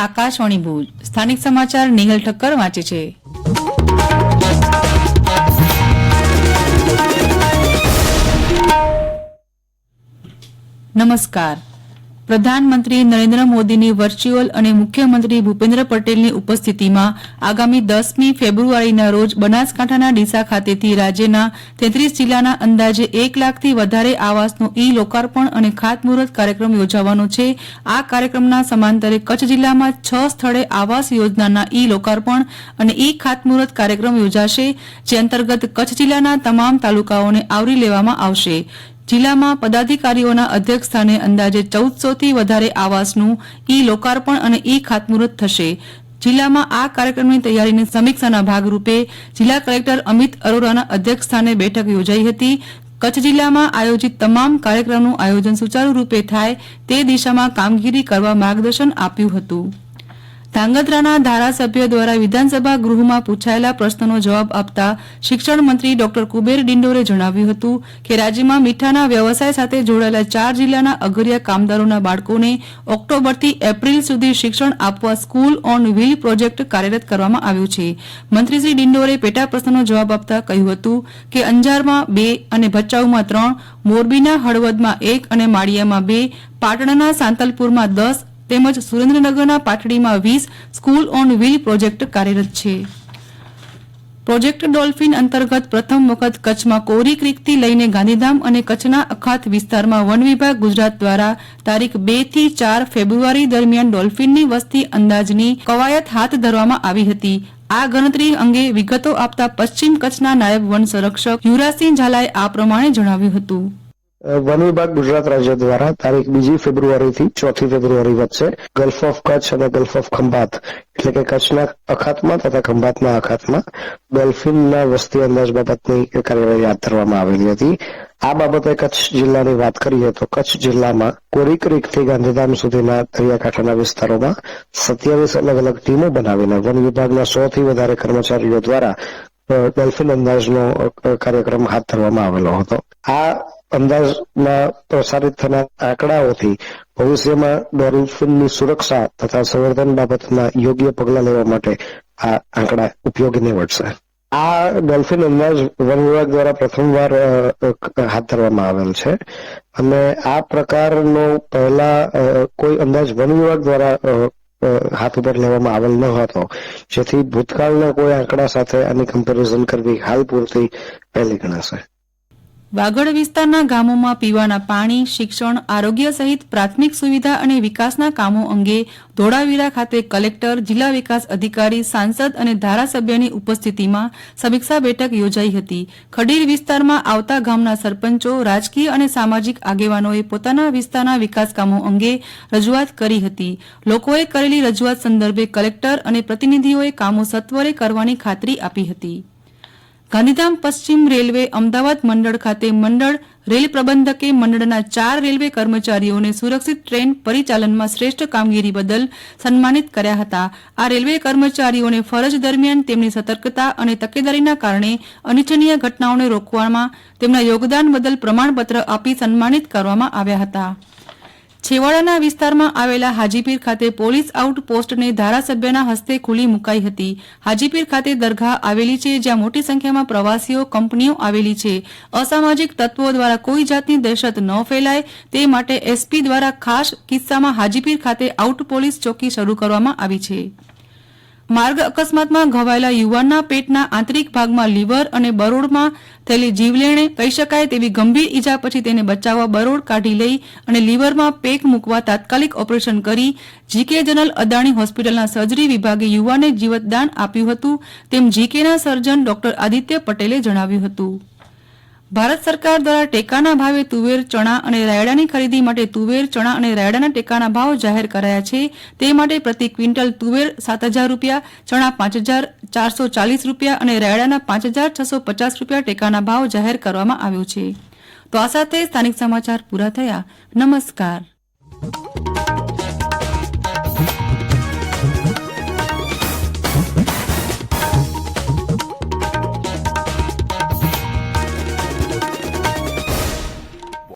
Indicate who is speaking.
Speaker 1: આકાશવાણી ભુજ સ્થાનિક સમાચાર નિહલ ઠક્કર વાંચે છે। નમસ્કાર। પ્રધાનમંત્રી નરેન્દ્ર મોદીની વર્ચ્યુઅલ અને મુખ્યમંત્રી ભૂપેન્દ્ર પટેલની ઉપસ્થિતિમાં આગામી 10મી ફેબ્રુઆરીના રોજ બનાસકાંઠાના ડીસા ખાતેથી રાજ્યના 33 જિલ્લાના અંદાજે 1 લાખથી વધારે આવાસનું લોકાર્પણ અને ખાતમુહૂર્ત કાર્યક્રમ યોજાવાનો છે। આ કાર્યક્રમના સમાંતરે કચ્છ જિલ્લામાં 6 સ્થળે આવાસ યોજનાના લોકાર્પણ અને ખાતમુહૂર્ત કાર્યક્રમ યોજાશે, જે અંતર્ગત કચ્છ જિલ્લાના તમામ તાલુકાઓને આવરી લેવામાં આવશે। જિલ્લામાં પદાધિકારીઓના અધ્યક્ષસ્થાને અંદાજે 1400થી વધારે આવાસનું લોકાર્પણ અને ખાતમુહૂર્ત થશે। જિલ્લામાં આ કાર્યક્રમની તૈયારીની સમીક્ષાના ભાગરૂપે જિલ્લા કલેક્ટર અમિત અરોરાના અધ્યક્ષસ્થાને બેઠક યોજાઈ હતી। કચ્છ જિલ્લામાં આયોજિત તમામ કાર્યક્રમનું આયોજન સુચારુ રૂપે થાય તે દિશામાં કામગીરી કરવા માર્ગદર્શન આપ્યું હતું। ધાંગધ્રાના ધારાસભ્ય દ્વારા વિધાનસભા ગૃહમાં પૂછાયેલા પ્રશ્નનો જવાબ આપતા શિક્ષણ મંત્રી ડોક્ટર કુબેર ડિંડોરે જણાવ્યું હતું કે રાજ્યમાં મીઠાના વ્યવસાય સાથે જોડાયેલા 4 જિલ્લાના અગરિયા કામદારોના બાળકોને ઓક્ટોબરથી એપ્રિલ સુધી શિક્ષણ આપવા સ્કૂલ ઓન વ્હીલ પ્રોજેક્ટ કાર્યરત કરવામાં આવ્યો છે। મંત્રી શ્રી ડિંડોરે પેટા પ્રશ્નનો જવાબ આપતા કહ્યું હતું કે અંજારમાં 2 અને ભચાઉમાં 3, મોરબીના હળવદમાં 1 અને માળિયામાં 2, પાટણના સાંતલપુરમાં 10 તેમજ સુરેન્દ્રનગરના પાટડીમાં 20 સ્કૂલ ઓન વ્હીલ પ્રોજેક્ટ કાર્યરત છે। પ્રોજેક્ટ ડોલ્ફિન અંતર્ગત પ્રથમ વખત કચ્છમાં કોરી ક્રીકથી લઈને ગાંધીધામ અને કચ્છના અખાત વિસ્તારમાં વન વિભાગ ગુજરાત દ્વારા તારીખ 2 થી 4 ફેબ્રુઆરી દરમિયાન ડોલ્ફિનની વસ્તી અંદાજની કવાયત હાથ ધરવામાં આવી હતી। આ ગણતરી અંગે વિગતો આપતા પશ્ચિમ કચ્છના નાયબ વન સંરક્ષક યુવરાજસિંહ ઝાલાએ આ પ્રમાણે જણાવ્યું હતું।
Speaker 2: વન વિભાગ ગુજરાત રાજ્ય દ્વારા તારીખ 2 ફેબ્રુઆરીથી 4 ફેબ્રુઆરી વચ્ચે ગલ્ફ ઓફ કચ્છ અને ગલ્ફ ઓફ ખંભાત એટલે કે કચ્છના અખાતમાં તથા ખંભાતના અખાતમાં ડોલ્ફિનના વસ્તી અંદાજ બાબતની કાર્યવાહી હાથ ધરવામાં આવેલી હતી। આ બાબતે કચ્છ જિલ્લાની વાત કરીએ તો કચ્છ જિલ્લામાં કોરી ક્રીકથી ગાંધીધામ સુધીના દરિયાકાંઠાના વિસ્તારોમાં 27 અલગ અલગ ટીમો બનાવીને વન વિભાગના 100 થી વધારે કર્મચારીઓ દ્વારા ડોલ્ફિન અંદાજનો કાર્યક્રમ હાથ ધરવામાં આવેલો હતો। આ અંદાજમાં પ્રસારિત થનાર આંકડાઓથી ભવિષ્યમાં ડોલ્ફિનની સુરક્ષા તથા સંવર્ધન બાબતના યોગ્ય પગલાં લેવા માટે આ આંકડા ઉપયોગી નીવડશે। આ ડોલ્ફિન અંદાજ વન વિભાગ દ્વારા પ્રથમવાર હાથ ધરવામાં આવેલ છે અને આ પ્રકારનો પહેલા કોઈ અંદાજ વન વિભાગ દ્વારા હાથ ઉપર લેવામાં આવેલ ન હતો, જેથી ભૂતકાળના કોઈ આંકડા સાથે આની કમ્પેરિઝન કરવી હાલ પૂરતી પહેલી ગણાશે।
Speaker 1: વાગડ વિસ્તારના ગામોમાં પીવાના પાણી, શિક્ષણ, આરોગ્ય સહિત પ્રાથમિક સુવિધા અને વિકાસના કામો અંગે ધોળાવીરા ખાતે કલેક્ટર, જિલ્લા વિકાસ અધિકારી, સાંસદ અને ધારાસભ્યની ઉપસ્થિતિમાં સમીક્ષા બેઠક યોજાઈ હતી। ખડીર વિસ્તારમાં આવતા ગામના સરપંચો, રાજકીય અને સામાજિક આગેવાનોએ પોતાના વિસ્તારના વિકાસ કામો અંગે રજૂઆત કરી હતી। લોકોએ કરેલી રજૂઆત સંદર્ભે કલેક્ટર અને પ્રતિનિધિઓએ કામો સત્વરે કરવાની ખાતરી આપી હતી। ગાંધીધામ પશ્ચિમ રેલવે અમદાવાદ મંડળ ખાતે મંડળ રેલ પ્રબંધકે મંડળના 4 રેલવે કર્મચારીઓને સુરક્ષિત ટ્રેન પરિચાલનમાં શ્રેષ્ઠ કામગીરી બદલ સન્માનિત કર્યા હતા। આ રેલવે કર્મચારીઓને ફરજ દરમિયાન તેમની સતર્કતા અને તકેદારીના કારણે અનિચ્છનીય ઘટનાઓને રોકવામાં તેમના યોગદાન બદલ પ્રમાણપત્ર આપી સન્માનિત કરવામાં આવ્યા હતા। છેવાડાના વિસ્તારમાં આવેલા હાજીપીર ખાતે પોલીસ આઉટ પોસ્ટને ધારાસભ્યના હસ્તે ખુલ્લી મુકાઈ હતી। હાજીપીર ખાતે દરગાહ આવેલી છે, જ્યાં મોટી સંખ્યામાં પ્રવાસીઓ, કંપનીઓ આવેલી છે। અસામાજિક તત્વો દ્વારા કોઈ જાતની દહેશત ન ફેલાય તે માટે એસપી દ્વારા ખાસ કિસ્સામાં હાજીપીર ખાતે આઉટ પોલીસ ચોકી શરૂ કરવામાં આવી છે। માર્ગ અકસ્માતમાં ઘવાયેલા યુવાનના પેટના આંતરિક ભાગમાં લીવર અને બરોડમાં થયેલી જીવલેણે કહી શકાય તેવી ગંભીર ઈજા પછી તેને બચાવવા બરોડ કાઢી લઈ અને લીવરમાં પેક મૂકવા તાત્કાલિક ઓપરેશન કરી જીકે જનરલ અદાણી હોસ્પિટલના સર્જરી વિભાગે યુવાનને જીવતદાન આપ્યું હતું, તેમ જીકેના સર્જન ડોક્ટર આદિત્ય પટેલે જણાવ્યું હતું। ભારત સરકાર દ્વારા ટેકાના ભાવે તુવેર, ચણા અને રાયડાની ખરીદી માટે તુવેર, ચણા અને રાયડાના ટેકાના ભાવ જાહેર કરાયા છે। તે માટે પ્રતિ ક્વિન્ટલ તુવેર 7,000 રૂપિયા, ચણા 5,440 રૂપિયા અને રાયડાના 5,650 રૂપિયા ટેકાના ભાવ જાહેર કરવામાં આવ્યો છે। તો આ સાથે સ્થાનિક સમાચાર પૂરા થયા। નમસ્કાર।